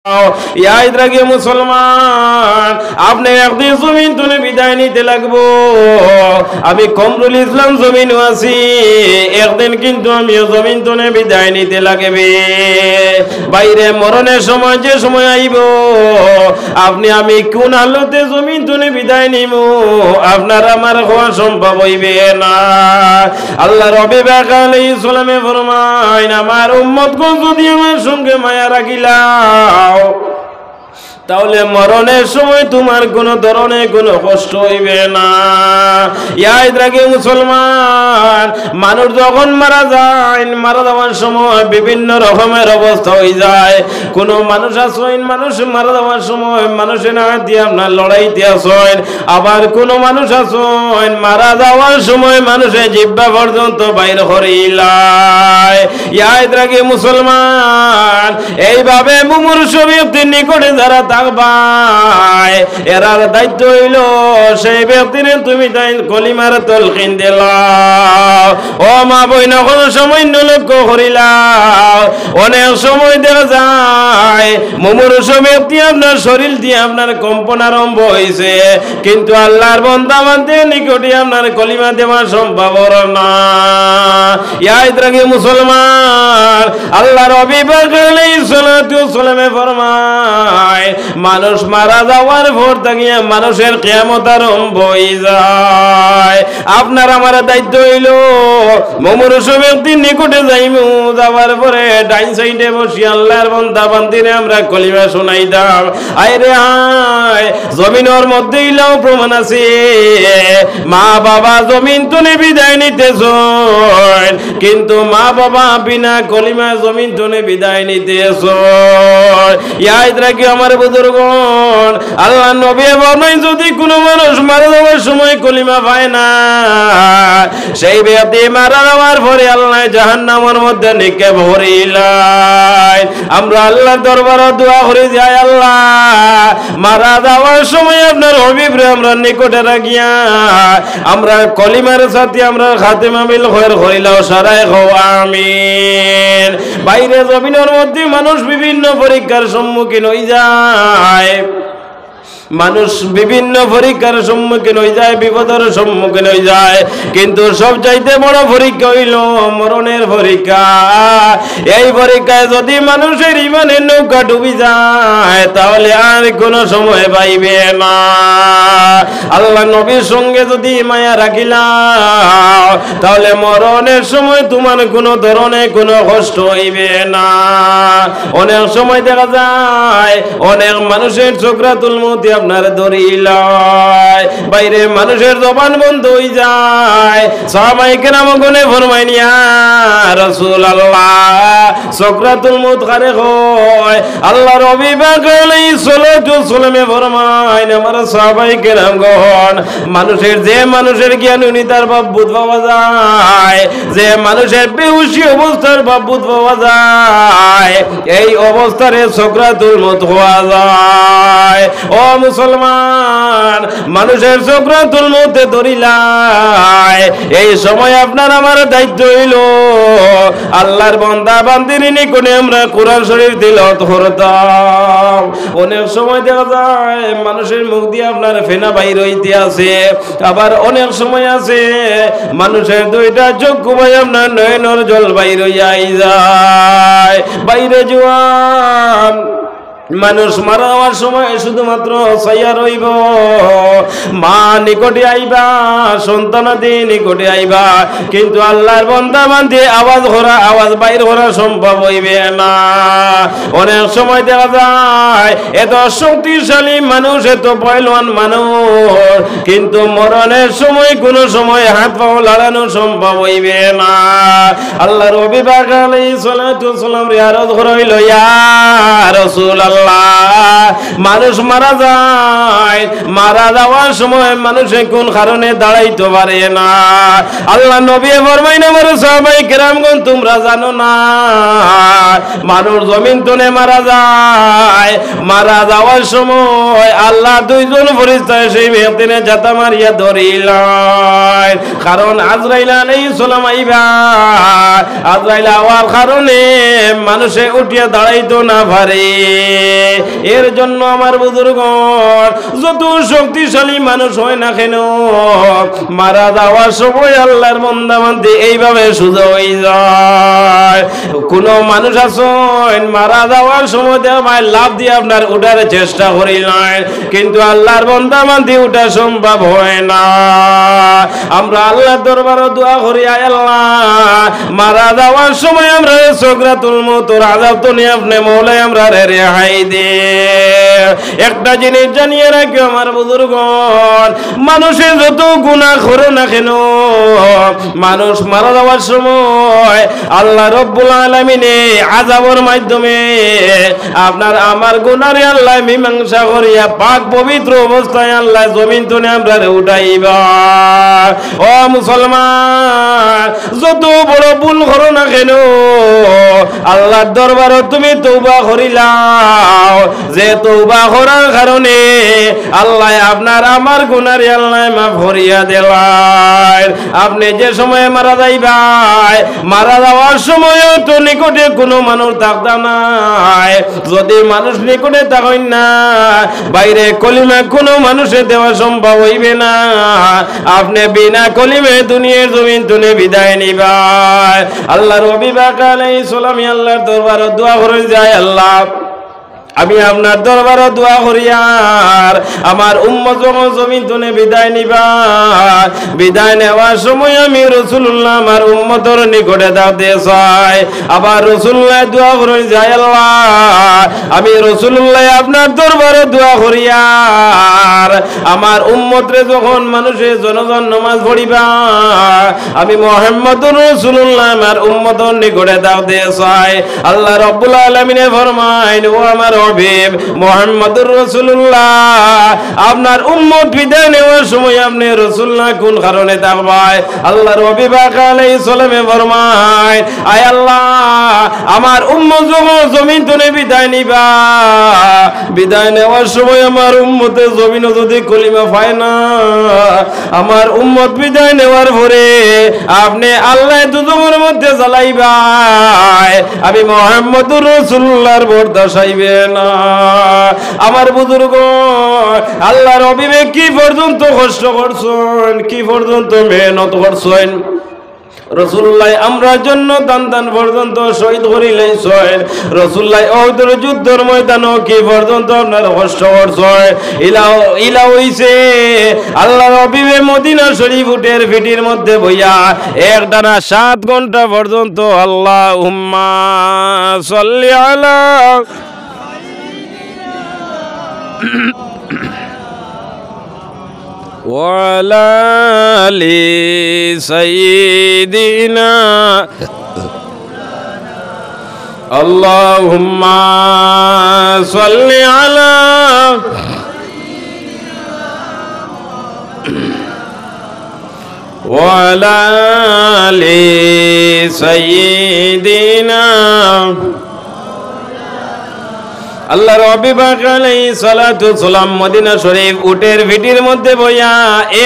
याद रखिए मुसलमान, आपने একদিন জমিন তুলে বিদায় নিতে লাগবো। আমি কমরুল ইসলাম জমিন আছি, একদিন কিন্তু আমি জমিন তুলে বিদায় নিতে লাগবে। বাইরে মরণের সময় যে সময় আইব, আপনি আমি কোন আলোতে জমিন তুলে বিদায় নিব আপনার আমার হওয়া সম্ভব হইবে না। আল্লাহ রবে পাক আলাইহিস সালামে ফরমায়, আমার উম্মতগণ যদি আমার সঙ্গে মায়া রাখিলাও তাহলে মরণের সময় তোমার কোনো ধরনের কোনো কষ্ট হইবে না। ইয়াদ রাখে মুসলমান, মানুষ যখন মারা যায়, মারা যাওয়ার সময় বিভিন্ন রকমের অবস্থা হয়ে যায়। কোনো মানুষ আসেন, মানুষ মারা যাওয়ার সময় মানুষের না দিয়ে আপনার লড়াইতে আসেন। আবার কোনো মানুষ আসেন, মারা যাওয়ার সময় মানুষের জিহ্বা পর্যন্ত বাইর করিলায়। ইয়াদ রাখে মুসলমান, এইভাবে মুমূর্ষ ব্যক্তির নিকটে যারা থাকবাই, এরার দায়িত্ব হইল সেই ব্যক্তির তুমি তাই কলিমার তলকিন দিলাও। ও মা বইন, কোন সময় লক্ষ্য করিলাও, অনেক সময় দেখা যায় মুমূর্ষ ব্যক্তি আপনার শরীর দিয়ে আপনার কম্পন আরম্ভ হয়েছে, কিন্তু আল্লাহর বান্দা বান্দির নিকটে আপনার কলিমা দেওয়া সম্ভব না। ইয়াদ রাখে মুসলমান, আল্লাহর নবী পাক আলাইহিস সালাতু ওয়াস সালামে ফরমায়, মানুষ মারা যাওয়ার পর থেকে মানুষের কিয়ামত আরম্ভ হয়ে যায়। আপনার আমার দায়িত্ব হইল মুমূর্ষ ব্যক্তির নিকটে যাইমু, যাওয়ার পরে ডাইন সাইডে বসি আল্লাহর বান্দা বান্দিরে আমরা কলিমা শোনাই দাম। আইরে হায়, জমিনের মধ্যে ইলাও প্রমাণ আছে, মা বাবা জমিন তুলে বিদায় নিতেছেন, কিন্তু মা বাবা বিনা কলিমা জমিন তুলে বিদায় নিতেছেন। ইয়াদ রাখি আমার বুজুর্গণ, আল্লাহ নবী বলেন, যদি কোনো মানুষ মারা যাওয়ার সময় কলিমা পায় না, সেই ব্যক্তি মারা যাওয়ার পরে আল্লাহ জাহান্নামের মধ্যে নিক্ষেপ করিলেন। আমরা আল্লাহর দরবারে দোয়া করে যাই, আল্লাহ মারা যাওয়ার সময় আপনার হবিবরে আমরা নিকটে রাখিয়া আমরা কলিমার সাথে আমরা খাতেমা বিল খৈর করিলাও সারাই হও, আমিন। বাইরে জমিনের মধ্যে মানুষ বিভিন্ন পরীক্ষার সম্মুখীন হয়ে যায়, মানুষ বিভিন্ন পরীক্ষার সম্মুখীন হয়ে যায়, বিপদের সম্মুখীন হয়ে যায়, কিন্তু সবচাইতে বড় পরীক্ষা হইল মরণের পরীক্ষা। এই পরীক্ষায় যদি মানুষের ইমানের নৌকা ডুবি যায় তাহলে আর কোনো সময় পাইবে না। আল্লাহ নবীর সঙ্গে যদি মায়া রাখিলাম তাহলে মরণের সময় তোমার কোনো ধরনের কোনো কষ্ট হইবে না। অনেক সময় দেখা যায় অনেক মানুষের সাকরাতুল মউত আপনার ধরিলায়, বাইরে মানুষের জবান বন্ধ হয়ে যায়। সাহাবায়ে কেরাম গনে ফরমাইন, ইয়া রাসূলুল্লাহ, সাকরাতুল মউত কারে কয়? আল্লাহর নবী পাক আলাইহিস সালাতু ওয়াস সালামে ফরমাইন, আমার সাহাবায়ে কেরাম গণ, মানুষের যে মানুষের জ্ঞান উনি তার ভাব বুঝ পাওয়া যায়, যে মানুষের বেহুশি অবস্থার ভাব বুঝ পাওয়া যায়, এই অবস্থারে সাকরাতুল মউত হওয়া যায়। ও মুসলমান, মানুষের সাকরাতুল মউতে ধরিলায়, এই সময় আপনার আমার দায়িত্ব হইল আল্লাহর বান্দা বান্দির নিকটে আমরা কোরআন শরীফ তিলাওয়াত করতাম। অনেক সময় দেখা যায় মানুষের মুখ দিয়ে আপনার ফেনা বাইর হইতে আছে, আবার অনেক সময় আছে মানুষের দুইটা চক্ষু ভাই আপনার নয়নের জল বাইর হইয়া যায়। বাইরে জোয়ান মানুষ মারা যাওয়ার সময় শুধুমাত্র ছায়া রইব, মা নিকটে আইবা, সন্তানাদি নিকটে আইবা, কিন্তু আল্লাহর বান্দা বান্দি আওয়াজ বাইর করা সম্ভব হইবে না। অনেক সময় দেখা যায় এত শক্তিশালী মানুষ, এত পয়লওয়ান মানুষ, কিন্তু মরণের সময় কোনো সময় হাত পাও লাগানো সম্ভব হইবে না। আল্লাহর নবী পাক আলাইহিস সালাতু ওয়াস সালাম আরজ করিল, ইয়া রাসূলুল্লাহ, মানুষ মারা যায়, মারা যাওয়ার সময় মানুষে কোন কারণে দাঁড়াইতে পারে না। আল্লাহ নবী ফরমাইন, আমার সাহাবায়ে কেরামগণ, তোমরা জানো না মানুষ জমিন তলে মারা যায়, মারা যাওয়ার সময় আল্লাহ দুইজন ফেরেশতা সেই ব্যক্তির জাতা মারিয়া ধরিলেন, কারণ আজরাইল আলাইহিস সালাম আইবা, আজরাইল আওয়ার কারণে মানুষে উঠিয়া দাঁড়াইতো না পারে। এর জন্য আমার বুজুর্গণ যত শক্তিশালী মানুষ হয় না কেন মারা যাওয়ার সময় আল্লাহর বান্দা বান্দী এইভাবে সোজা হয়ে যায়। কোন মানুষ আছেন মারা যাওয়ার সময় ভাই লাভ দিয়ে আপনার উঠার চেষ্টা করিলেন, কিন্তু আল্লাহর বান্দা বান্দী উঠা সম্ভব হয় না। আমরা আল্লাহর দরবারে দোয়া করি, আয় আল্লাহ মারা যাওয়ার সময় আমরা সাকরাতুল মউতের আযাব তো নিয়ে আপনি মওলাই আমরা রেহাই দে। একটা জিনিস জানিয়ে রাখি আমার বুজুর্গণ, মানুষের যত গুনাহ করে না কেন মানুষ মারা যাওয়ার সময় আল্লাহ রব্বুল আলামিনে আযাবের মাধ্যমে আপনার আমার গুনাহরে আল্লাহ মীমাংসা করিয়া পাক পবিত্র অবস্থায় আল্লাহ জমিন তুলে আমরা উঠাইবা। ও মুসলমান, যত বড় ভুল করো না কেন আল্লাহর দরবারে তুমি তওবা করিলাও, যে তওবা করার কারণে আল্লাহ আপনার আমার গুনাহরে আল্লাহ মাফ করিয়া দিলেন। আপনি যে সময় মারা যাইবাই, মারা যাওয়ার সময় তো নিকটে কোনো মানুষ থাকতা নাই। যদি মানুষ নিকটে থাকেন না, বাইরে কলিমা কোনো মানুষের দেওয়া সম্ভব হইবে না। আপনি বিনা কলিমে দুনিয়ার জমিন তুলে বিদায় নিবাই। আল্লাহর হাবিব আলাইহিস সালাম আল্লাহর দরবারে দোয়া করে যায়, আল্লাহ আমি আপনার দরবারে দোয়া করি আর আমার উম্মত যখন জমিন তুলে বিদায় নিবা, বিদায় নেওয়ার সময় আমি রাসূলুল্লাহ আমার উম্মতের নিকটে দাঁড়াতে চাই। আবার রাসূলুল্লাহ দোয়া করে যায়, আল্লাহ আমি রাসূলুল্লাহ আপনার দরবারে দোয়া করি আর আমার উম্মতরে যখন মানুষের জনগণ নামাজ পড়িবা আমি মুহাম্মদুর রাসূলুল্লাহ আমার উম্মতের নিকটে দাঁড়াতে চাই। আল্লাহ রাব্বুল আলামিন ফরমায়, ও আমার হাবিব মুহাম্মদুর রাসূলুল্লাহ আপনার উম্মত বিদায় নেওয়ার সময় আপনি রাসূলুল্লাহ কোন কারণে থাকবায়? আল্লাহর হাবিব আলাইহিস সালামে ফরমায়, আয় আল্লাহ আমার উম্মত যখন জমিন থেকে বিদায় নিবা, বিদায় নেওয়ার সময় আমার উম্মতের জমিনও যদি কলিমা পায় না, আমার উম্মত বিদায় নেওয়ার পরে আপনি আল্লাহ দুজনের মধ্যে জ্বালাইবা, আমি মুহাম্মদুর রাসূলুল্লাহর বরদাশাইবে না। আমার বুজুর্গ আল্লাহর হাবিবে কি পর্যন্ত কষ্ট করছেন, কি পর্যন্ত মেহনত করছেন। রাসূলুল্লাহ আমরার জন্য দান দান পর্যন্ত শহীদ করিলেন। রাসূলুল্লাহ ওহদের যুদ্ধের ময়দানও কি পর্যন্ত আপনার কষ্ট করছেন। ইলা হইছে আল্লাহর হাবিবে মদিনা শরীফ উটের পিঠির মধ্যে বইয়া একটানা 7 ঘন্টা পর্যন্ত আল্লাহুম্মা সাল্লি আলা ওয়ালা আলি সাইয়্যিদিনা আল্লাহুম্মা সাল্লি আলা ওয়ালা আলি সাইয়্যিদিনা। আল্লাহর হাবিব আলাইহিস সালাতু ওয়াস সালাম মদিনা শরীফ উটের ভিটির মধ্যে বইয়া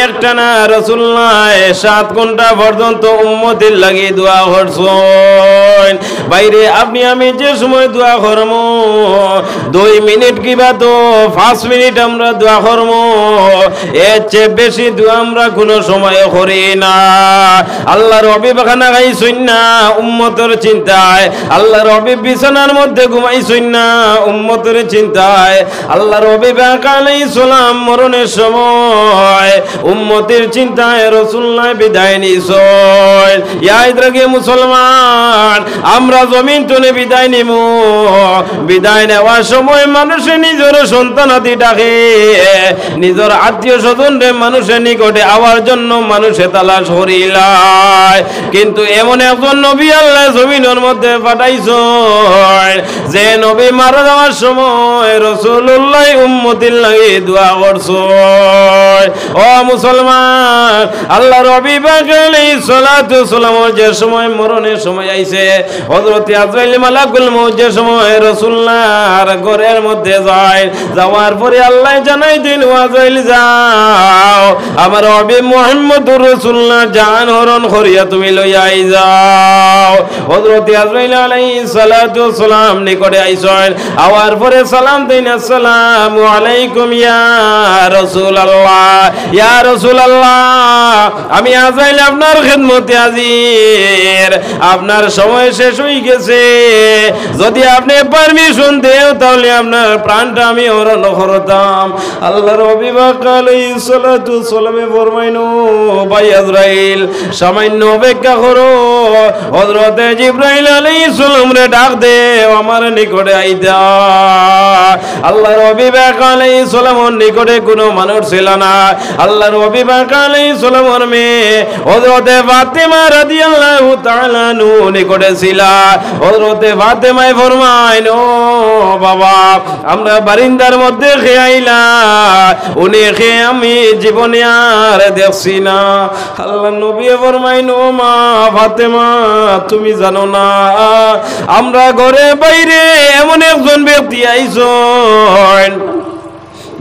একটানা রাসূলুল্লাহ 7 ঘন্টা পর্যন্ত উম্মতের লাগি দোয়া করছেন। বাইরে আপনি আমি যে সময় দোয়া করব 2 মিনিট কিবা তো 5 মিনিট আমরা দোয়া করব, এর চেয়ে বেশি দোয়া আমরা কোনো সময় করি না। আল্লাহর হাবিব খানা খাইছেন না উম্মতের চিন্তায়, আল্লাহর হাবিব বিছানার মধ্যে ঘুমাইছেন না উম্মতের চিন্তায়। আল্লাহর হাবিব আলাইহিস সালাম মরণের সময় উম্মতের চিন্তায় রাসূলুল্লাহ বিদায় নিছেন। ইয়াদ রাখে মুসলমান, আমরা জমিন তুলে বিদায় নিব, বিদায় নেওয়ার সময় মানুষের নিজের সন্তানাদি ডাকে, নিজের আত্মীয় স্বজনরে মানুষের নিকটে আওয়ার জন্য মানুষে তালাশ করিলায়। কিন্তু এমন একজন নবী আল্লাহ জমিনের মধ্যে পাঠাইছেন যে নবী মারা যাওয়ার সময় রাসূলুল্লাহ উম্মতির লাগি দোয়া করছেন। ও মুসলমান, আল্লাহর হাবিব আলাইহিস সালাতু ওয়াস সালাম যে সময় মরণের সময় আইছে, হযরত আজরাইল মালাকুল মউত যে সময় রাসূলুল্লাহর ঘরের মধ্যে যায়, যাওয়ার পরে আল্লাহ জানাই দিন, আজরাইল যাও আমার হাবিব মুহাম্মদুর রাসূলুল্লাহ জান হরণ করিয়া তুমি লইয়া আই যাও। হযরত আজরাইল আলাইহিস সালাতু ওয়াস সালাম নিকটে আইছেন, আওয়ার হওয়ার পরে সালাম দিন, আসসালামু আলাইকুম ইয়া রাসূলুল্লাহ, ইয়া রাসূলুল্লাহ আমি আজাইল আপনার খেদমতে হাজির, আপনার সময় শেষ হয়ে গেছে, যদি আপনি পারমিশন দেও তাহলে আপনার প্রাণটা আমি হরণ করতাম। আল্লাহর হাবিব আলাইহিস সালাতু সালামে ফরমাইনো, ভাই আজরাইল সামান্য অপেক্ষা করো, হযরতে জিবরাইল আলাইহিস সালাম রে ডাক দে আমার নিকটে আইতা। আল্লাহর হাবিব আলাইহিস সালামের নিকটে কোনো মানুষ ছিল না। আল্লাহর হাবিব আলাইহিস সালামের মেয়ে হযরতে ফাতেমা রাদিয়াল্লাহু তাআলা নিকটে ছিল। হযরতে ফাতেমায় ফরমাইন, ও বাবা আমরা বারিন্দার মধ্যে খেয়াইলা, উনি খেয়ে আমি জীবনে আর দেখছি না। আল্লাহ নবী ফরমাইন, ও মা ফাতেমা তুমি জানো না আমরা ঘরে বাইরে এমন একজন ব্যক্তি আইছেন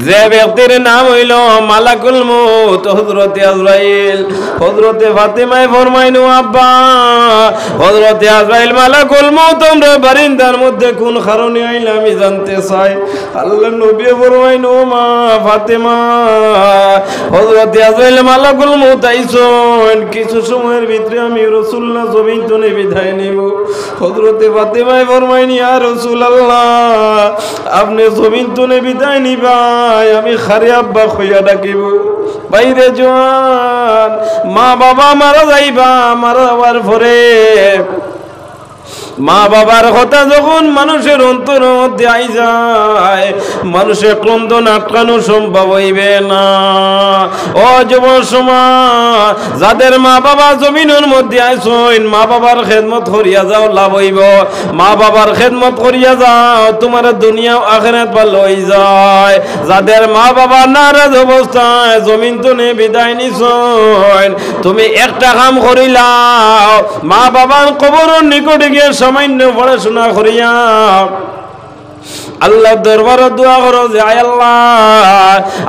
যে ব্যক্তির নাম হইল মালাকুল মউত হযরতে আজরাইল। হযরতে ফাতেমায় ফরমাইন, ও আব্বা হযরতে আজরাইল মালাকুল মউত আমরা বারিন্দার মধ্যে কোন কারণে আইলা আমি জানতে চাই। আল্লাহ নবী ফরমাইন, ও মা ফাতেমা হযরতে আজরাইল মালাকুল মউত আইছেন, কিছু সময়ের ভিতরে আমি রাসূলুল্লাহ জমিন তনে বিদায় নেব। হযরতে ফাতেমায় ফরমাইন, ইয়া রাসূলুল্লাহ আপনি জমিন তনে বিদায় নিবা, আমি খারে আব্বা কইয়া ডাকিব। বাইরে জোয়ান মা বাবা মারা যাইবা, মারা যাওয়ার পরে মা বাবার কথা যখন মানুষের অন্তর মধ্যে আই যায়, মানুষের ক্রন্দন আটকানো সম্ভব হইবে না। ও যুব সমাজ, যাদের মা বাবা জমিনের মধ্যে আইছেন, মা বাবার খেদমত করিয়া যাও, লাভ হইব। মা বাবার খেদমত করিয়া যাও, তোমার দুনিয়া আখিরাত ভালো হয়ে যায়। যাদের মা বাবা নারাজ অবস্থায় জমিন তনে বিদায় নিছেন, তুমি একটা কাম করিলাও, মা বাবার কবরের নিকটে গিয়ে সামান্য পড়াশোনা করিয়া আল্লাহ দরবারে দোয়া করো যে আয় আল্লাহ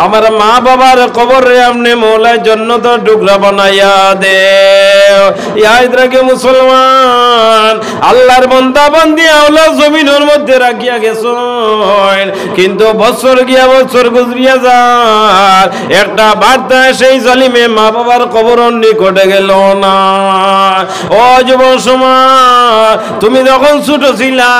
আমার মা বাবার কবরে আপনি মওলা জান্নাতের টুকরা বানাইয়া দেও। ইয়াদ রাখে মুসলমান, আল্লাহর বান্দা বান্দি আওলা জমিনের মধ্যে রাখিয়া গেছেন, কিন্তু বছর গিয়া বছর গুজরিয়া যায়, একটা বার্তা সেই জালিমে মা বাবার কবরের নিকটে গেল না। ও যুব সমাজ, তুমি যখন ছোট ছিলা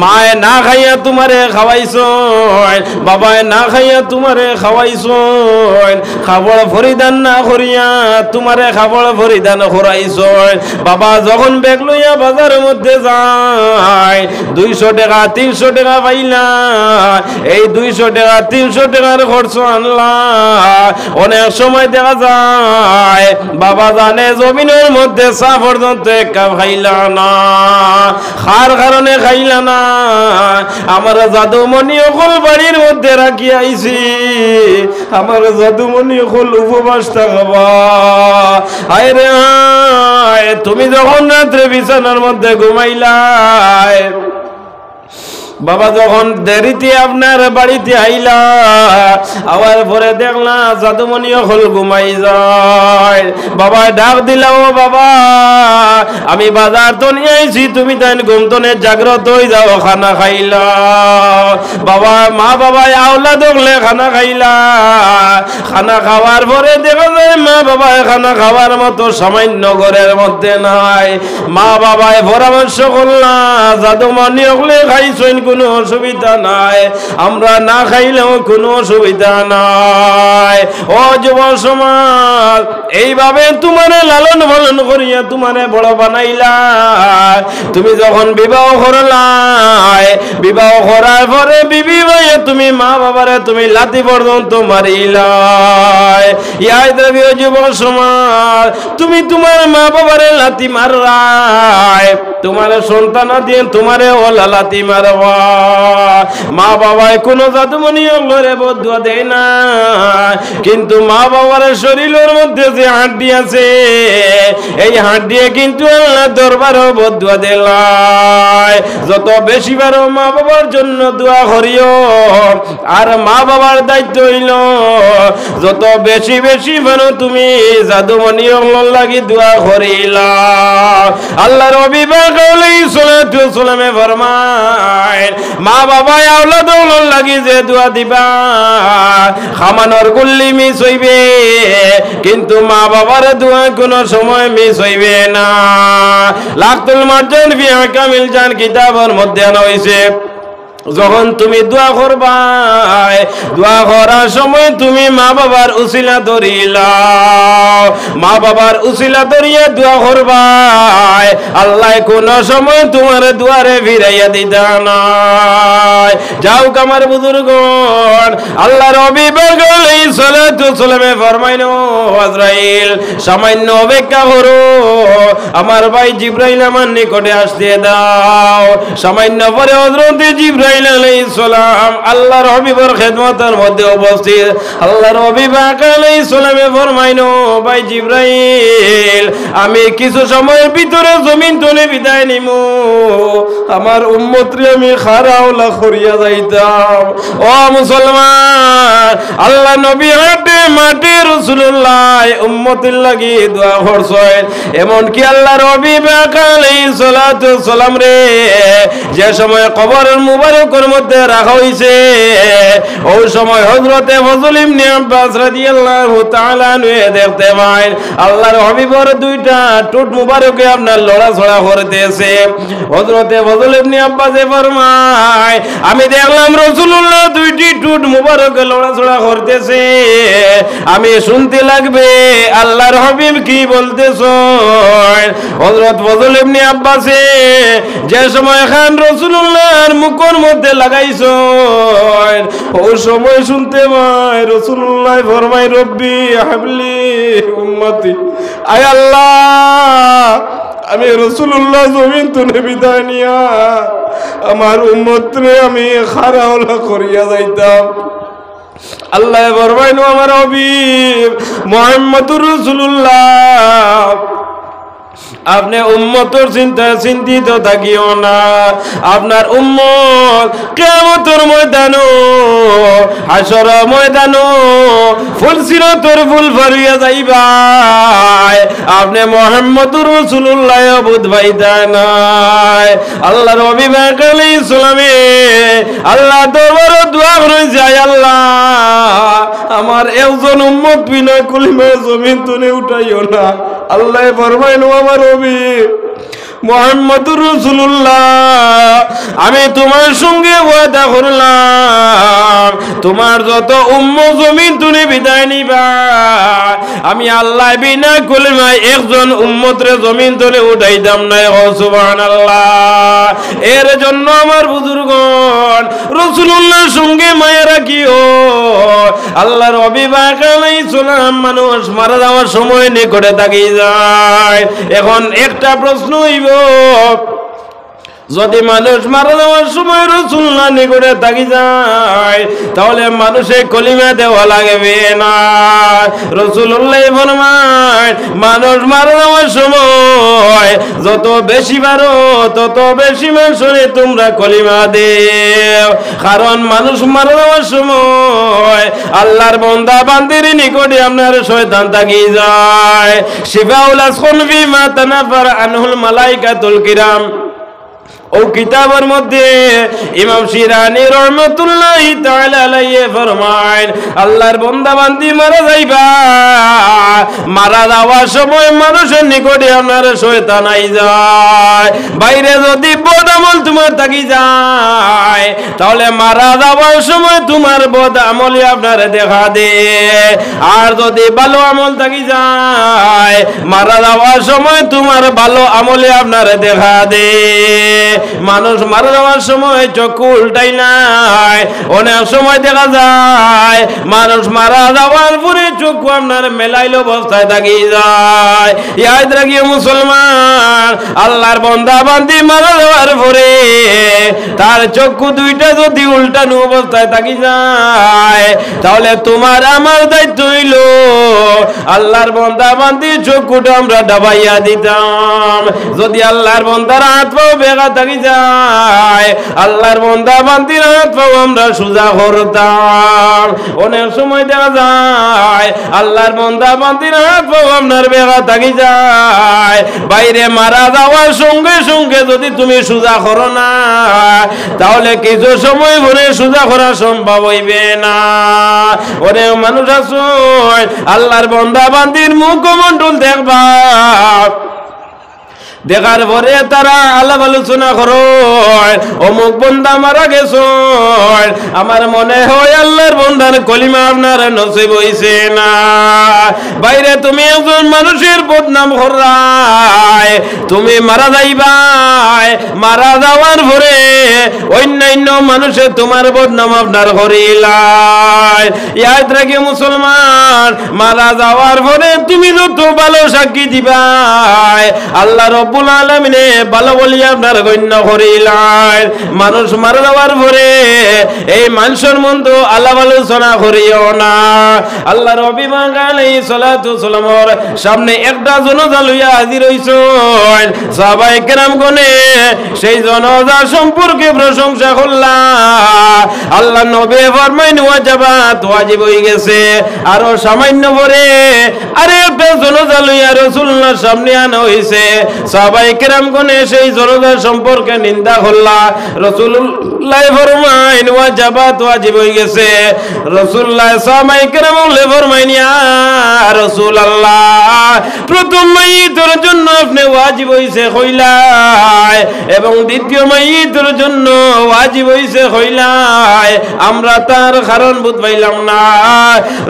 মায়ে না খাইয়া তোমারে খাওয়াইছন, বাবায় না খাইয়া তোমারে খাওয়াইছন, খাবড় পরিধান না করিয়া তোমারে খাবড় পরিধান করাইছন। বাবা যখন ব্যাগ লইয়া বাজারের মধ্যে যায়, 200 টাকা 300 টাকা পাইলা, এই 200 টাকা 300 টাকার খরচ আনলা। অনেক সময় দেখা যায় বাবা জানে জমিনের মধ্যে চা পর্যন্ত এক কাপ খাইলা না। খার কারণে খাইলা না। আমার জাদুমণি অকল বাড়ির মধ্যে রাখি আইছি, আমার জাদুমণি অকল উপবাস থাকবা। হায় রে হায়, তুমি যখন রাত্রে বিছানার মধ্যে ঘুমাইলাই, বাবা যখন দেরিতে আপনার বাড়িতে আইলা, আবার পরে দেখলা জাদুমণি হল ঘুমাই যায়। বাবা ডাক দিলা, ও বাবা আমি বাজার তো নিয়ে আইছি, তুমি তাই ঘুম তনে জাগ্রত হয়ে যাও, খানা খাইলা। বাবা মা বাবা আওলা দেখলে খানা খাইলা, খানা খাওয়ার পরে দেখা যায় মা বাবায় খানা খাওয়ার মতো সামান্য ঘরের মধ্যে নাই। মা বাবায় পরামর্শ করলা জাদুমণি হলে খাইছেন, কোনো অসুবিধা নাই, আমরা না খাইলেও কোনো অসুবিধা নাই। ও যুব সমাজ, এইভাবে তোমারে লালন পালন করিয়া তোমারে বড় বানাইলা। তুমি যখন বিবাহ করলাই, বিবাহ করার পরে বিবি ভাইয়ে তুমি মা বাবারে তুমি লাথি পর্যন্ত মারিলাই। ইয়াদ রাখি ও যুব সমাজ, তুমি তোমার মা বাবারে লাথি মারলাই, তোমার সন্তান দিয়ে তোমারে ওলা লাথি মারবা। মা বাবায় কোনো জাদুমণি লরে বদুয়া দেয় না, কিন্তু মা বাবার শরীরের মধ্যে যে হাড্ডি আছে এই হাড্ডি কিন্তু আল্লাহ দরবারও বদুয়া দেয়। যত বেশি বারো মা বাবার জন্য দোয়া করিও, আর মা বাবার দায়িত্ব হইল যত বেশি বেশি বারো তুমি জাদুমণি লাগি দোয়া করিলা। আল্লাহর অবিবাহ আলাইহিস সালাতু ওয়াস সালামে ফরমায় মা বাবা আওলাদ লাগি যে দোয়া দিবা খামানোর গুল্লি মিস হইবে, কিন্তু মা বাবার দোয়া কোনো সময় মিস হইবে না। লাকতুল মারজান ফি আহকামিল জান কিতাবের মধ্যে আনা হইছে যখন তুমি দোয়া করবা দোয়া করার সময় তুমি মা বাবার উসিলা ধরিলা, মা বাবার উসিলা ধরিয়া দোয়া করবা আল্লাহ কোন সময় তোমার দুয়ারে ফিরাইয়া দিতা নাই। যাও আমার বুজুর্গণ, আল্লাহর অবিবাহ আলাইহিস সালাতু ওয়াস সালামে ফরমাইলো আজরাইল সামান্য অপেক্ষা করো, আমার ভাই জিবরাইল আমার নিকটে আসতে দাও। সামান্য পরে হযরত জিবরাইল আলাইহিস সালাম আল্লাহর হাবিবের খিদমতের মধ্যে উপস্থিত। আল্লাহর হাবিব আলাইহিস সালামে ফরমাইলো ভাই জিবরাইল আমি কিছু সময়ের ভিতরে জমিন তলে বিদায় নিমু, আমার উম্মতরে আমি খারাওলা করিয়া যাইতাম। ও মুসলমান, আল্লাহ নবী হাতে মাটি রাসূলুল্লাহ উম্মতের লাগি দোয়া করছেন, এমন কি আল্লাহর হাবিব আলাইহিস সালাতু ওয়াস সালাম রে যে সময় কবরের মুবারকের মধ্যে রাখা হইছে ওই সময় হযরতে ফজল ইবনে আব্বাস রাদিয়াল্লাহু তাআলা আনহু দেখতে পায় আল্লাহর হাবিবের দুইটা ঠোঁট মুবারকে আপনার লড়াছড়া করতেছে। হযরতে ফজল ইবনে আব্বাস ফরমায় আমি দেখলাম রাসূলুল্লাহ দুইটি ঠোঁট মুবারকে লড়াছড়া করতেছে, আমি শুনতে লাগবে আল্লাহর হাবিব কি বলতেছেন। হযরত ফজল ইবনে আব্বাস যে সময় খান রাসূলুল্লাহর মুখের মধ্যে লাগাইছো ওই সময় শুনতে পাই রাসূলুল্লাহ ফরমায় রব্বি হাবলি উম্মতি, আয় আল্লাহ আমি রাসূলুল্লাহ জমিন তুলে বিদায় নিয়া আমার উম্মতরে আমি খারাওলা করিয়া যাইতাম। আল্লাহ ফরমাইলো আমার হাবিব মুহাম্মদুর রাসূলুল্লাহ আপনি উম্মতের চিন্তিত থাকিও না, আপনার উম্মত কিয়ামতের ময়দানো হাসর ময়দানো ফুলসিরাতের ফুল ভরিয়া যাইবা, আপনি মুহাম্মদুর রাসূলুল্লাহ বুঝ পাইতা নাই। আল্লাহর হাবিব আলাইহিস সালামে আল্লাহ দরবারে দোয়া করে যায় আল্লাহ আমার একজন উম্মত বিনয় কলিমা জমিন তুলে উঠাইও না। আল্লাহ ফরমাইলো আমার হাবিব মুহাম্মদুর রাসূলুল্লাহ আমি তোমার সঙ্গে ওয়াদা করলাম তোমার যত উম্মত জমিন তুলে বিদায় নিবা আমি আল্লাহ বিনা কলিমায় একজন উম্মতরে জমিন তুলে উঠাইতাম না। ও সুবহানাল্লাহ। এর জন্য আমার বুজুর্গণ রাসূলুল্লাহর সঙ্গে মায়া রাখিও। আল্লাহর হাবিব আলাইহিস সালাম মানুষ মারা যাওয়ার সময় নিকটে তাকিয়ে যায়। এখন একটা প্রশ্ন হইব যদি মানুষ মারা যাওয়ার সময় রাসূলুল্লাহ নিকটে থাকি যায় তাহলে মানুষে কলিমা দেওয়া লাগবে না। রাসূলুল্লাহ ফরমায় মানুষ মারা যাওয়ার সময় যত বেশি পারো তত বেশি মানুষে তোমরা কলিমা দেও, কারণ মানুষ মারা যাওয়ার সময় আল্লাহর বান্দা বান্দির নিকটে আপনার শয়তান থাকি যায়। শিফাউল আসকুন ফিমা তানাফার আনহুল মালাইকাতুল কিরাম ও কিতাবের মধ্যে ইমাম শিরানি রহমাতুল্লাহি তাআলা আলাইহি ফরমায় আল্লাহর বান্দা বান্দি মারা যাইবা মারা যাওয়ার সময় মানুষের নিকটে আপনার শয়তান আই যায়। বাইরে যদি বদ আমল তোমার থাকি যায় তাহলে মারা যাওয়ার সময় তোমার বদ আমলই আপনার দেখা দে, আর যদি ভালো আমল থাকি যায় মারা যাওয়ার সময় তোমার ভালো আমলই আপনার দেখা দে। মানুষ মারা যাওয়ার সময় চক্ষু উল্টাই নাই, অনেক সময় দেখা যায় মানুষ মারা যাওয়ার পরে চক্ষু আপনার মেলাইল অবস্থায় থাকি যায়। ইয়াদ রাখিও মুসলমান, আল্লাহর বান্দা বান্দি মারা যাওয়ার পরে তার চক্ষু দুইটা যদি উল্টা উল্টানো অবস্থায় থাকি যায়, তাহলে তোমার আমার দায়িত্ব হইল আল্লাহর বান্দা বান্দি চক্ষুটা আমরা ডাবাইয়া দিতাম। যদি আল্লাহর বান্দার হাত পাও বেগা থাকি যায়, আল্লাহর বান্দা বান্দির হাত পাও আমরা সোজা করতাম। অনেক সময় দেখা যায় আল্লাহর বান্দা বান্দির হাত পাও আপনার বেগা থাকি যায়, বাইরে মারা যাওয়ার সঙ্গে সঙ্গে যদি তুমি সোজা করো না, তাহলে কিছু সময় পরে সোজা করা সম্ভব হইবে না। অনেক মানুষ আছে আল্লাহর বান্দা বান্দির মুখমণ্ডল দেখবা, দেখার পরে তারা আলাপ আলোচনা করো, অমুক বন্দা মারা গেছ, আমার মনে হয় আল্লাহর বন্দার কলিমা আপনার নসিব হইছে না। বাইরে তুমি একজন মানুষের বদনাম করায়, তুমি মারা যাইবাই, মারা যাওয়ার পরে অন্যান্য মানুষে তোমার বদনাম আপনার করিলাই। ইয়াদ রাখি মুসলমান, মারা যাওয়ার পরে তুমি যত ভালো সাক্ষী দিবাই, আল্লাহ রব্বুল আলামিনে ভালো বলি আপনার গণ্য করিলাই। মানুষ মারা যাওয়ার পরে এই মানুষের মন্দ আলাপ আলোচনা করিও না। আল্লাহ নবী আলাইহিস সালাতু সালামের সামনে একটা জনাজা লইয়া হাজির হইছেন, সাহাবায়ে কেরামগণে সেই জনাজা সম্পর্কে প্রশংসা করলাম। আল্লাহ নবী ফরমাইন ওয়াজিবাত, ওয়াজিব হয়ে গেছে। আর সামান্য পরে আরে একটা জনাজা লইয়া রাসূলুল্লাহর সামনে আনা হইছে, সাহাবায়ে কেরামগণে সেই জনাজা সম্পর্কে নিন্দা করলা। রাসূলুল্লাহ ফরমাইন ওয়াজিবাত, ওয়াজিব হয়ে গেছে। রাসূলুল্লাহ সাহাবায়ে কেরামগণে ফরমাইন ইয়া রাসূলুল্লাহ, প্রথম মাইয়িতের জন্য আপনি ওয়াজিব হইছে কইলাই এবং দ্বিতীয় মাইয়িতের জন্য ওয়াজিব হইছে কইলাই, আমরা তার কারণ বুঝ পাইলাম না।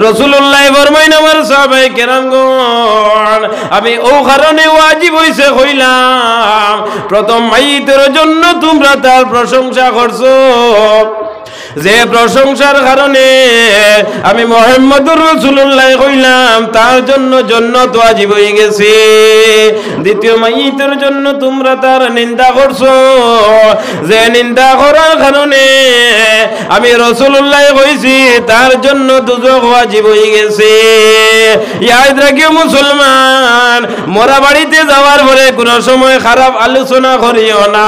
রাসূলুল্লাহ ফরমাইন আমার সাহাবায়ে কেরামগণ, আমি ও কারণে ওয়াজিব হইছে কইলাম, প্রথম মাইয়িতের জন্য তোমরা তার প্রশংসা করছো, যে প্রশংসার কারণে আমি মুহাম্মদুর রাসূলুল্লাহ কইলাম তার জন্য জান্নাত ওয়াজিব হয়ে গেছে। দ্বিতীয় মাইয়িতের জন্য তোমরা তার নিন্দা করছো, যে নিন্দা করার কারণে আমি রাসূলুল্লাহ কইছি তার জন্য দুজক ওয়াজিব হয়ে গেছে। ইয়াদ রাখিও মুসলমান, মরা বাড়িতে যাওয়ার পরে কোনো সময় খারাপ আলোচনা করিও না,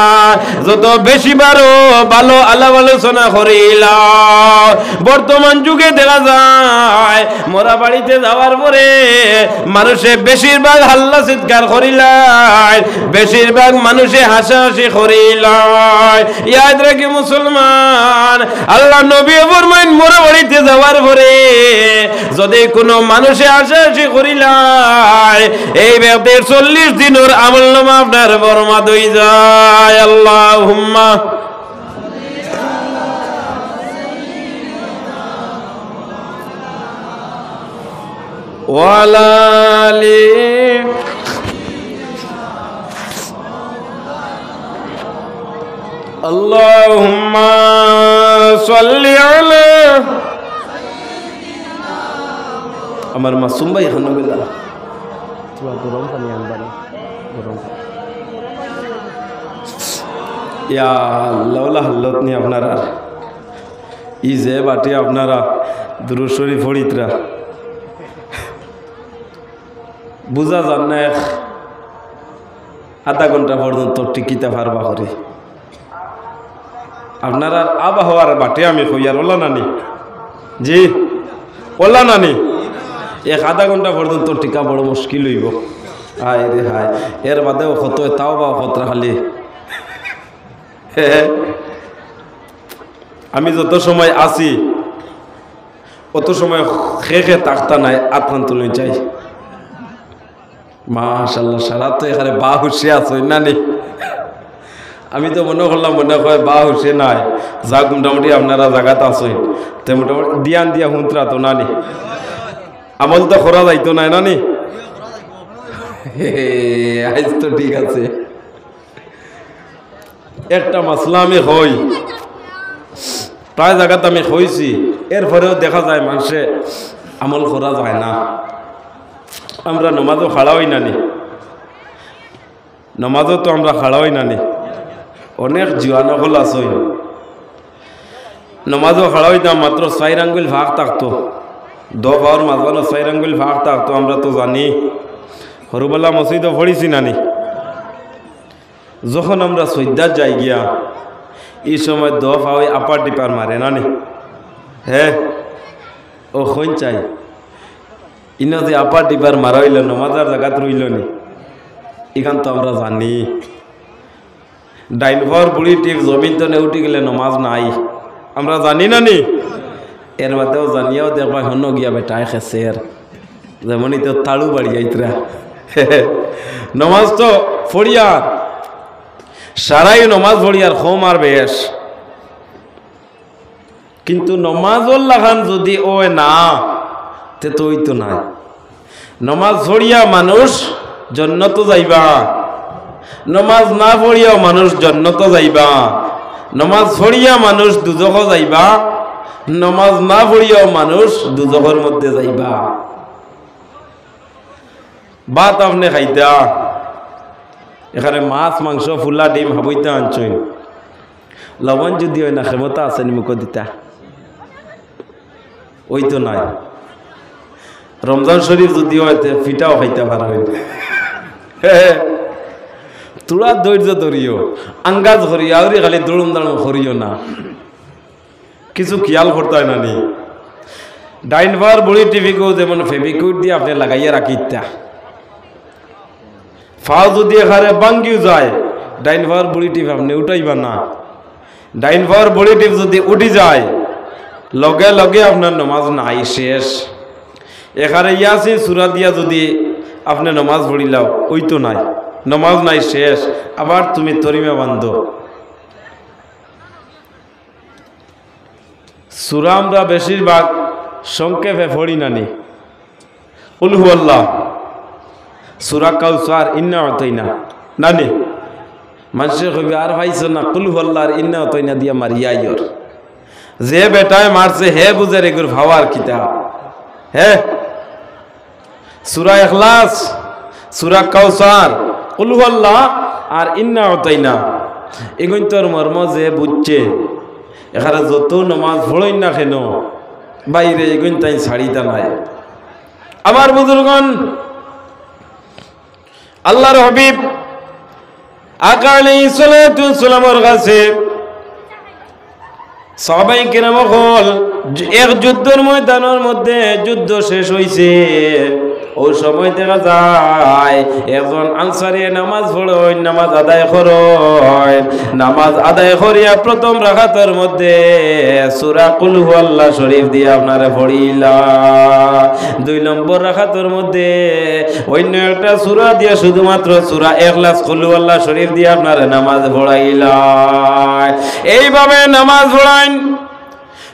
যত বেশি পারো ভালো আলাপ আলোচনা করি। বর্তমান যুগে দেখা যায় মরা বাড়িতে যাওয়ার পরে মানুষে বেশিরভাগ হাল্লা চিৎকার করিলাই, বেশিরভাগ মানুষে হাসাহাসি করিলাই। ইয়াদ রাখি মুসলমান, আল্লাহ নবী ফরমাইন মরা বাড়িতে যাওয়ার পরে যদি কোনো মানুষে হাসাহাসি করিলাই, এই ব্যক্তির 40 দিনের আমলনামা আপনার বরবাদ হয়ে যায়। আল্লাহুম্মা ওয়ালালি আল্লাহুম্মা সাল্লি আলা আমার মাসুম ভাই হানাবিল্লাহ গরম পানি আনবানি গরম ইয়া আল্লাহ হল্লত নি আপনারা ই যে বাটি আপনারা দুরূদ শরীফ পড়িতরা বুঝা যান না, আধা ঘন্টা পর্যন্ত টিকিতে পারবা করে আপনার আবহাওয়ার বাটে আমি কইয়ার ওলা নানি জি ওলা নানি আধা ঘন্টা পর্যন্ত টিকা বড় মুশকিল হইব। হায় রে হায়, এর বাদেও কত তাও বা কতরা খালি আমি যত সময় আছি অত সময় খে তাকতা নাই আত্মান তুলে চাই। মাশাআল্লাহ, সারা তো এখানে বা হুশে আছে নানি। আমি তো মনে করলাম মনে হয় বা হুশে নাই, যাক মোটামুটি আপনারা জায়গাতে আছেন, তো মোটামুটি দিয়ান দিয়া হুঁতরা তো নানি আমল তো করা যাইতো নাই নানি। আজ তো ঠিক আছে, একটা মাসলা আমি হই প্রায় জায়গাতে আমি হয়েছি, এরপরেও দেখা যায় মানুষে আমল করা যায় না। আমরা নমাজও খাড়া হই নানি, নমাজও তো আমরা খাড়া হই নানি, অনেক জোয়ান হল আছে নমাজও খাড়া হইতাম মাত্র 4 আঙ্গুল ভাগ থাকতো, 10 পাওয়ার মাঝখানে 4 আঙ্গুল ভাগ থাকতো। আমরা তো জানি হরুবাল্লা মসজিদও পড়িছি নানি। যখন আমরা সৈদ্যার যাই গিয়া এই সময় 10 পাওয়া আপার টিপার মারে নানি। হ্যাঁ ও হইন চাই ইনো যে আপার টিপার মারা হইল নমাজার জায়গাত রইল নি, এখান তো আমরা জানি। ডাইন পাওয়ার বুড়ি টিপ জমিন তো নেউটি গেলে নমাজ নাই, আমরা জানি না নি। এর মধ্যেও জানিয়াও দেখবা হন গিয়া বেটায় খেসের যেমনই তো তাড়ু বাড়ি যাইতরা নমাজ তো ফড়িয়ার সারাই নমাজ ফড়িয়ার খোম আর বেশ, কিন্তু নমাজুল লাগান যদি ও না তে তো ওই তো নাই। নমাজ ফড়িয়া মানুষ জান্নাত যাইবা, নমাজ না পড়িয়াও মানুষ জান্নাত যাইবা, নমাজ পড়িয়া মানুষ দুজখ যাইবা, নমাজ না পড়িয়াও মানুষ দুজখের মধ্যে যাইবা। ভাত আপনি খাইতা, এখানে মাছ মাংস ফুলা ডিম হাবইতা আনছই, লবণ যদি হয় না ক্ষমতা আছে মুখ দিতা, ওই তো নাই। রমজান শরীফ যদি হয় ফিটাও খাইতে পারা হইবে। তোরা ধৈর্য ধরিও, আঙ্গাজ করিও, আউরি খালি দৌড়ুম দাঁড়ুম করিও না, কিছু খেয়াল করতে হয় না নি। ডাইন পাওয়ার বুড়ি টিভিকেও যেমন ফেবিকুইট দিয়ে আপনি লাগাইয়া রাখিতা, ফাও যদি এখানে বাঙ্গিও যায় ডাইন পাওয়ার বুড়ি টিপ আপনি উঠাইবা না। ডাইন পাওয়ার বুড়ি টিপ যদি উঠি যায় লগে লগে আপনার নমাজ নাই, শেষ। এখানে ইয়াসিন সূরা দিয়া যদি আপনি নমাজ পড়িলাও ওই তো নাই, নমাজ নাই, শেষ। আবার তুমি তরিমা বান্ধ। সূরা আমরা বেশিরভাগ সংক্ষেপে পড়ি নানি। কুল হুয়াল্লাহ, সূরা কাউসার, ইন্না আতাইনা নানি। মানুষে কইবে আর ভাইছো না, কুল হুয়াল্লাহ আর ইন্না আতাইনা দিয়া মারিয়া ইয়র। যে বেটায় মারছে হে বুঝে রেগুর ভাওয়ার কিতাব। হ্যাঁ, সূরা ইখলাস, সূরা কাউসার, কুল হুয়াল্লাহ আর ইন্না আতাইনা, এগুন তোর মর্ম যে বুঝছে এখানে যত নমাজ পড়ই না কেন বাইরে এগুন তাই ছাড়িতা নাই। আমার বুজুর্গণ, আল্লাহর হাবিব আকা আলাইহিস সালাতু ওয়াস সালামের কাছে সাহাবায়ে কেরাম হল এক যুদ্ধের ময়দানের মধ্যে যুদ্ধ শেষ হইছে। ওই সময় দেখা যায় একজন আনসারী নামাজ পড়েন, নামাজ আদায় করেন, নামাজ আদায় করিয়া প্রথম রাকাতের মধ্যে সূরা কুল হুয়াল্লাহ শরীফ দিয়ে আপনারে পড়িলা। 2 নম্বর রাকাতের মধ্যে অন্য একটা সূরা দিয়ে শুধুমাত্র সূরা ইখলাস কুল হুয়াল্লাহ শরীফ দিয়ে আপনারে নামাজ পড়াইলা। এইভাবে নামাজ পড়াইন।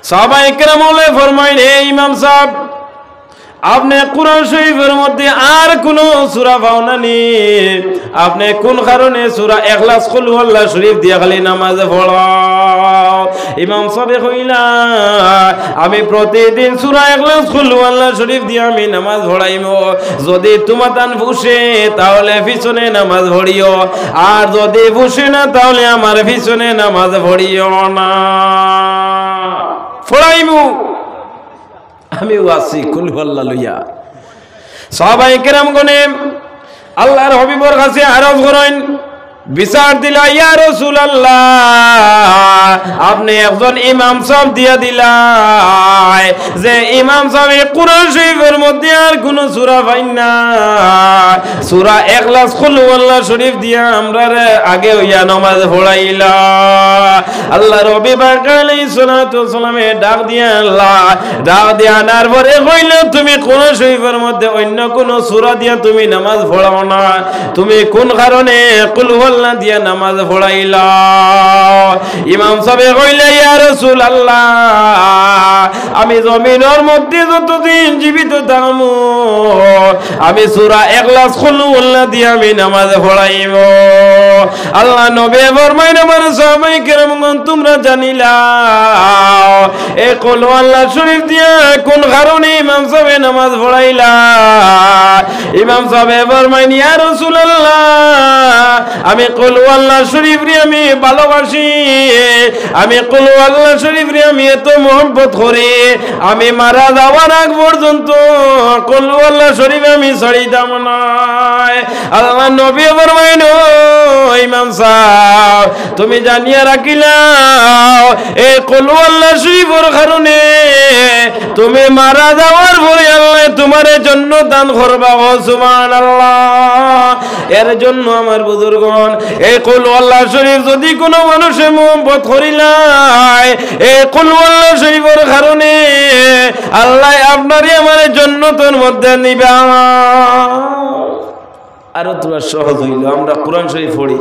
সাহাবায়ে কেরাম ফরমাইন, হে ইমাম সাহেব, আপনি কুরআন শরীফের মধ্যে আর কোন সূরা পাও না নি? আপনি কোন কারণে সূরা ইখলাস কুল হুয়াল্লাহ শরীফ দিয়ে খালি নামাজ পড়াও? ইমাম সাহেব কইলা, আমি প্রতিদিন সূরা ইখলাস কুল হুয়াল্লাহ শরীফ দিয়ে আমি নামাজ পড়াইমু। যদি তোমাতান ফুসে তাহলে পিছনে নামাজ পড়িও, আর যদি ফুসে না তাহলে আমার পিছনে নামাজ পড়িও না। পড়াইমু আমি ওয়াসি কুল হুয়াল্লাহ লইয়া। সাহাবায়ে কেরাম গনে আল্লাহর হাবিবের কাছে আরজ করেন, বিচার দিলা, ইয়া রাসূলুল্লাহ, আপনি একজন ইমাম সাহেব দিয়া দিলাই যে ইমাম সাহেব কুরআন শরীফের মধ্যে আর কোন সূরা পাইন না, সূরা ইখলাস কুল হুয়াল্লাহ শরীফ দিয়া আমরারে আগে হইয়া নামাজ পড়াইলা। আল্লাহর হাবিব আলাইহিস সালাতু ওয়াস সালামে ডাক দিয়া ডাক দিয়া আনার পরে কইল, তুমি কোরআন শরীফের মধ্যে অন্য কোন সূরা দিয়া তুমি নামাজ পড়াও না, তুমি কোন কারণে কুল হুয়াল্লাহ দিয়া নামাজ পড়াইলা? ইমাম সাহেব কইলে, ইয়া রাসূলুল্লাহ, আমি জমিনের মধ্যে যতদিন জীবিত থাকবো আমি সূরা ইখলাস কুল হুয়াল্লাহ দিয়া আমি নামাজ পড়াইব। আল্লাহ নবী ফরমাইন, আমার সাহাবায়ে কেরামগণ, তোমরা জানিলা এই কুল আল্লাহ শরীফ দিয়া কোন কারণে ইমাম সাহেব নামাজ পড়াইলা? ইমাম সাহেব ফরমাইন ইয়া রাসূলুল্লাহ আমি কুল আল্লাহ শরীফ রে আমি ভালোবাসি, আমি কুল আল্লাহ শরীফ রে আমি এত মহব্বত করি, আমি মারা যাওয়ার আগ পর্যন্ত কুল আল্লাহ শরীফ আমি ছাড়িতাম না। আল্লাহ নবী ফরমাইন ও ইমাম সাহেব তুমি জানিয়া রাখিলাও এই কুল আল্লাহ শরীফের কারণে তুমি মারা যাওয়ার পরে আল্লাহ তোমার জন্য দান করবা। সুবহানাল্লাহ। এর জন্য আমার বুজুর্গগণ এই কুল আল্লাহ শরীফ যদি কোনো মানুষে মহব্বত করিলাই এই কুল আল্লাহ শরীফের কারণে আল্লাহ আপনারই আমার জান্নাতের মধ্যে নিবা। আরো তোরা সহজ হইল আমরা কোরআন শরীফ পড়ি।